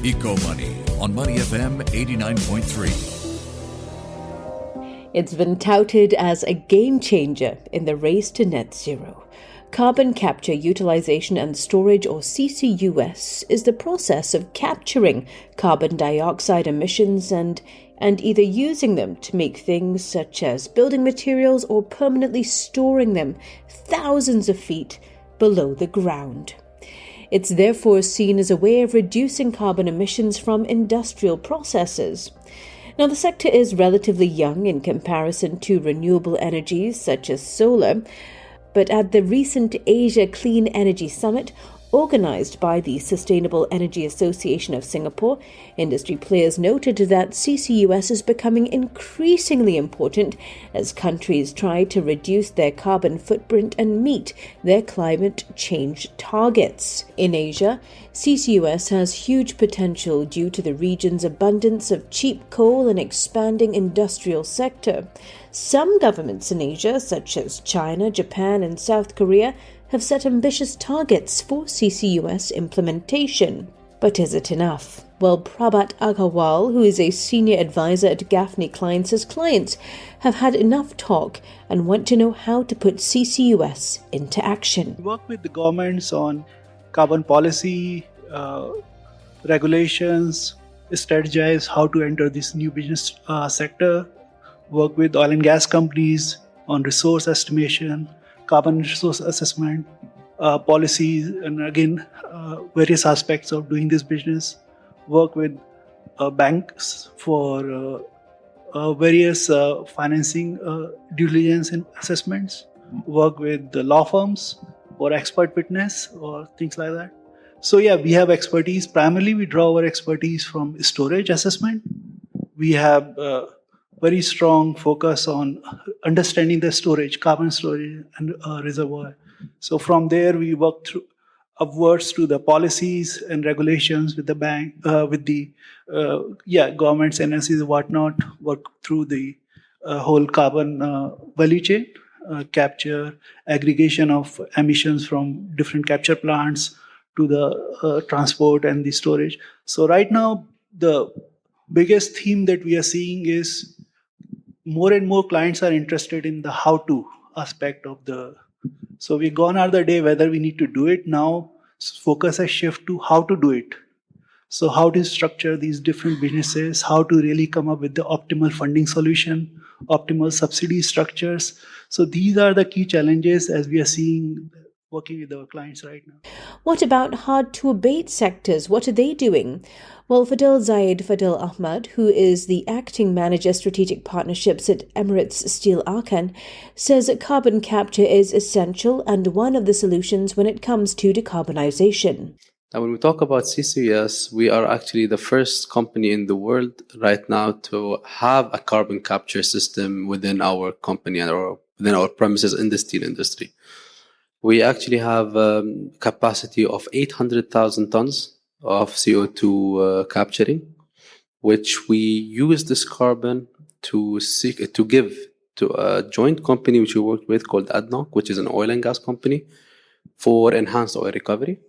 Eco Money on Money FM 89.3. It's been touted as a game changer in the race to net zero. Carbon capture, utilization and storage, or CCUS, is the process of capturing carbon dioxide emissions and either using them to make things such as building materials or permanently storing them thousands of feet below the ground. It's therefore seen as a way of reducing carbon emissions from industrial processes. Now, the sector is relatively young in comparison to renewable energies such as solar, but at the recent Asia Clean Energy Summit, organized by the Sustainable Energy Association of Singapore, industry players noted that CCUS is becoming increasingly important as countries try to reduce their carbon footprint and meet their climate change targets. In Asia, CCUS has huge potential due to the region's abundance of cheap coal and expanding industrial sector. Some governments in Asia, such as China, Japan, and South Korea, have set ambitious targets for CCUS implementation. But is it enough? Well, Prabhat Agrawal, who is a senior advisor at GaffneyCline, says clients have had enough talk and want to know how to put CCUS into action. We work with the governments on carbon policy, regulations, strategize how to enter this new business sector, work with oil and gas companies on resource estimation, carbon resource assessment, policies, and again, various aspects of doing this business. Work with banks for various financing due diligence and assessments. Work with the law firms for expert witness or things like that. So yeah, we have expertise. Primarily, we draw our expertise from storage assessment. We have very strong focus on understanding the storage, carbon storage and reservoir. So from there, we work through upwards to the policies and regulations with the bank, with the governments, NSCs, whatnot. Work through the whole carbon value chain, capture, aggregation of emissions from different capture plants to the transport and the storage. So right now, the biggest theme that we are seeing is more and more clients are interested in the how-to aspect of the. So we've gone out the day whether we need to do it. Now focus has shift to how to do it. So how to structure these different businesses, how to really come up with the optimal funding solution, optimal subsidy structures. So these are the key challenges as we are seeing working with our clients right now. What about hard-to-abate sectors? What are they doing? Well, Fadhl Ahmed, who is the acting manager strategic partnerships at Emirates Steel Arkan, says that carbon capture is essential and one of the solutions when it comes to decarbonization. Now, when we talk about CCUS, we are actually the first company in the world right now to have a carbon capture system within our company or within our premises in the steel industry. We actually have a capacity of 800,000 tons of CO2 capturing, which we use this carbon to give to a joint company which we worked with called ADNOC, which is an oil and gas company, for enhanced oil recovery.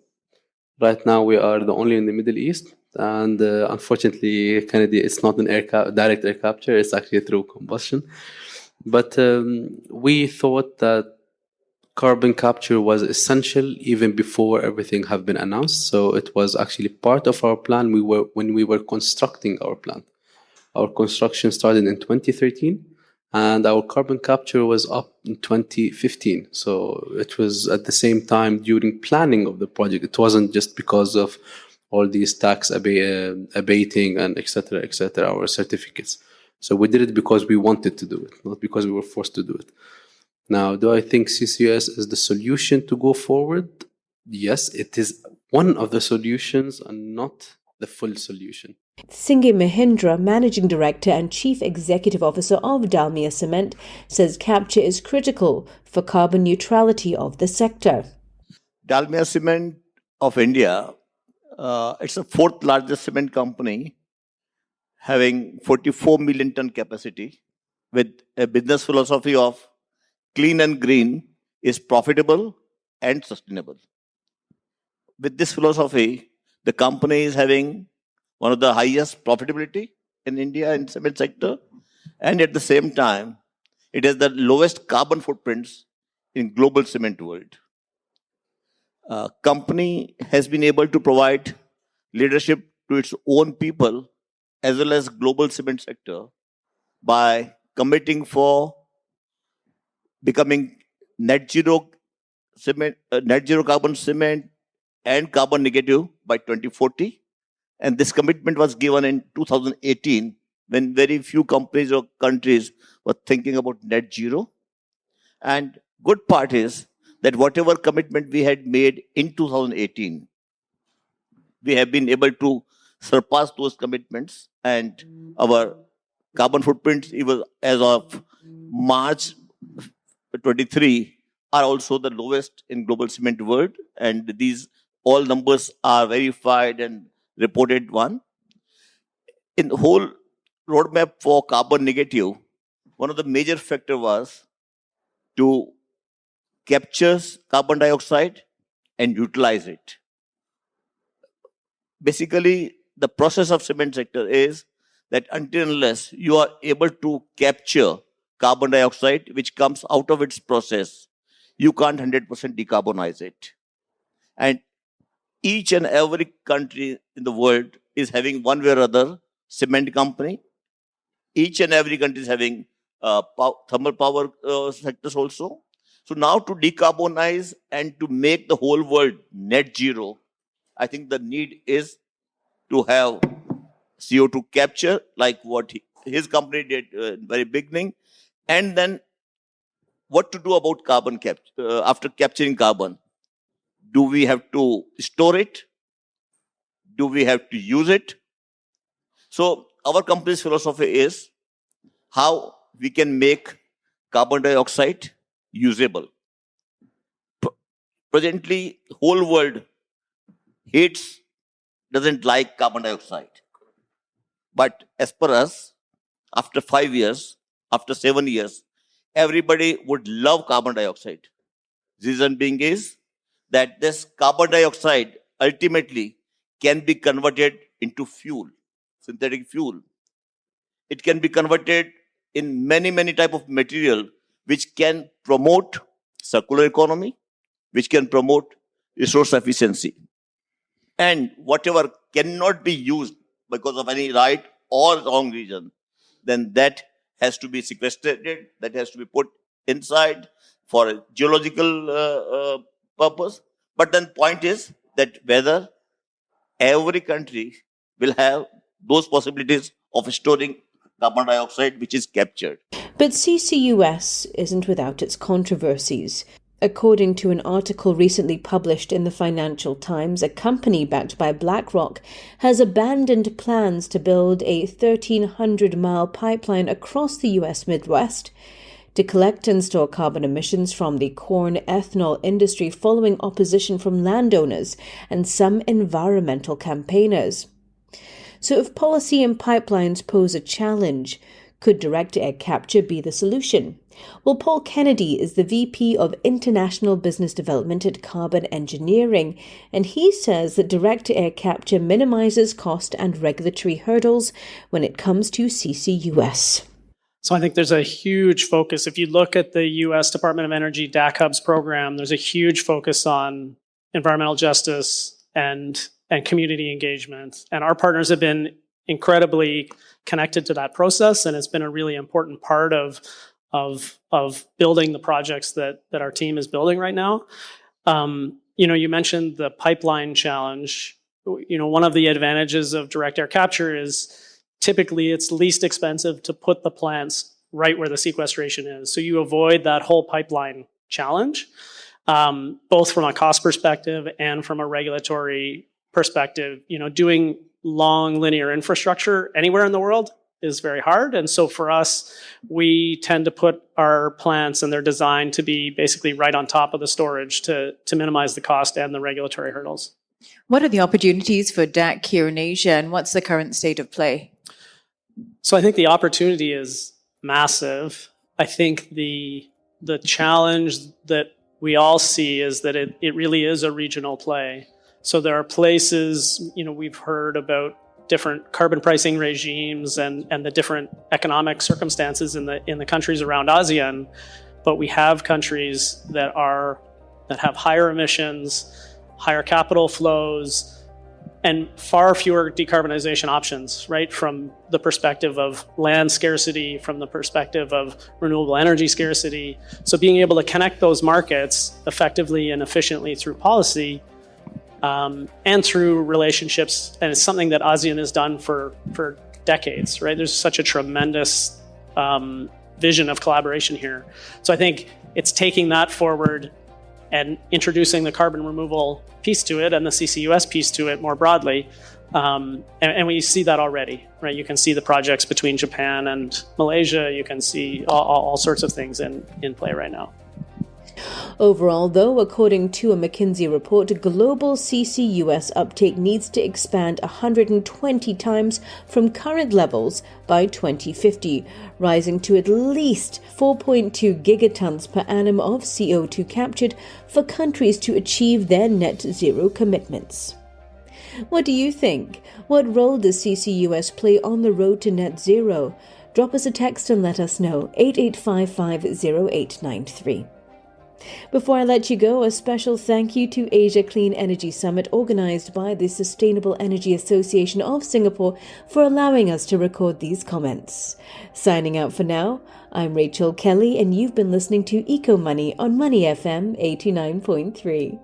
Right now, we are the only in the Middle East, and unfortunately, Kennedy, it's not an direct air capture; it's actually through combustion. But we thought that carbon capture was essential even before everything have been announced. So it was actually part of our plan. When we were constructing our plant. Our construction started in 2013, and our carbon capture was up in 2015. So it was at the same time during planning of the project. It wasn't just because of all these tax abating and et cetera, our certificates. So we did it because we wanted to do it, not because we were forced to do it. Now, do I think CCUS is the solution to go forward? Yes, it is one of the solutions and not the full solution. Singhi Mahendra, Managing Director and Chief Executive Officer of Dalmia Cement, says capture is critical for carbon neutrality of the sector. Dalmia Cement of India, it's the fourth largest cement company, having 44 million ton capacity, with a business philosophy of clean and green is profitable and sustainable. With this philosophy, the company is having one of the highest profitability in India in cement sector, and at the same time, it has the lowest carbon footprints in global cement world. Company has been able to provide leadership to its own people as well as global cement sector by committing for becoming net zero carbon cement and carbon negative by 2040. And this commitment was given in 2018 when very few companies or countries were thinking about net zero. And good part is that whatever commitment we had made in 2018, we have been able to surpass those commitments, and our carbon footprints, even as of March 23, are also the lowest in global cement world. And these all numbers are verified and reported one. In the whole roadmap for carbon negative, one of the major factor was to capture carbon dioxide and utilize it. Basically, the process of cement sector is that until and unless you are able to capture carbon dioxide which comes out of its process, you can't 100% decarbonize it. And each and every country in the world is having one way or other cement company. Each and every country is having thermal power sectors also. So now to decarbonize and to make the whole world net zero, I think the need is to have CO2 capture, like what his company did in the very beginning, and then what to do about carbon capture after capturing carbon. Do we have to store it? Do we have to use it? So our company's philosophy is how we can make carbon dioxide usable. Presently, whole world doesn't like carbon dioxide. But as per us, after 5 years, after 7 years, everybody would love carbon dioxide. Reason being is that this carbon dioxide ultimately can be converted into fuel, synthetic fuel. It can be converted in many, many type of material which can promote circular economy, which can promote resource efficiency. And whatever cannot be used because of any right or wrong reason, then that has to be sequestrated, that has to be put inside for a geological purpose. But then point is that whether every country will have those possibilities of storing carbon dioxide which is captured. But CCUS isn't without its controversies. According to an article recently published in the Financial Times, a company backed by BlackRock has abandoned plans to build a 1,300-mile pipeline across the US Midwest to collect and store carbon emissions from the corn ethanol industry following opposition from landowners and some environmental campaigners. So if policy and pipelines pose a challenge, could direct air capture be the solution? Well, Paul Kennedy is the VP of International Business Development at Carbon Engineering, and he says that direct air capture minimizes cost and regulatory hurdles when it comes to CCUS. So I think there's a huge focus. If you look at the U.S. Department of Energy DAC Hubs program, there's a huge focus on environmental justice and community engagement. And our partners have been incredibly connected to that process, and it's been a really important part of building the projects that our team is building right now. You mentioned the pipeline challenge. One of the advantages of direct air capture is typically it's least expensive to put the plants right where the sequestration is. So you avoid that whole pipeline challenge, both from a cost perspective and from a regulatory perspective. Doing long linear infrastructure anywhere in the world is very hard. And so for us, we tend to put our plants and their design to be basically right on top of the storage to minimize the cost and the regulatory hurdles. What are the opportunities for DAC here in Asia, and what's the current state of play? So I think the opportunity is massive. I think the challenge that we all see is that it really is a regional play. So there are places, we've heard about different carbon pricing regimes and the different economic circumstances in the countries around ASEAN, but we have countries that have higher emissions, higher capital flows, and far fewer decarbonization options, right? From the perspective of land scarcity, from the perspective of renewable energy scarcity. So being able to connect those markets effectively and efficiently through policy and through relationships, and it's something that ASEAN has done for decades, right? There's such a tremendous vision of collaboration here. So I think it's taking that forward and introducing the carbon removal piece to it and the CCUS piece to it more broadly. And we see that already, right? You can see the projects between Japan and Malaysia. You can see all sorts of things in play right now. Overall, though, according to a McKinsey report, global CCUS uptake needs to expand 120 times from current levels by 2050, rising to at least 4.2 gigatons per annum of CO2 captured for countries to achieve their net zero commitments. What do you think? What role does CCUS play on the road to net zero? Drop us a text and let us know. 88550893. Before I let you go, a special thank you to Asia Clean Energy Summit organised by the Sustainable Energy Association of Singapore for allowing us to record these comments. Signing out for now, I'm Rachel Kelly and you've been listening to Eco Money on Money FM 89.3.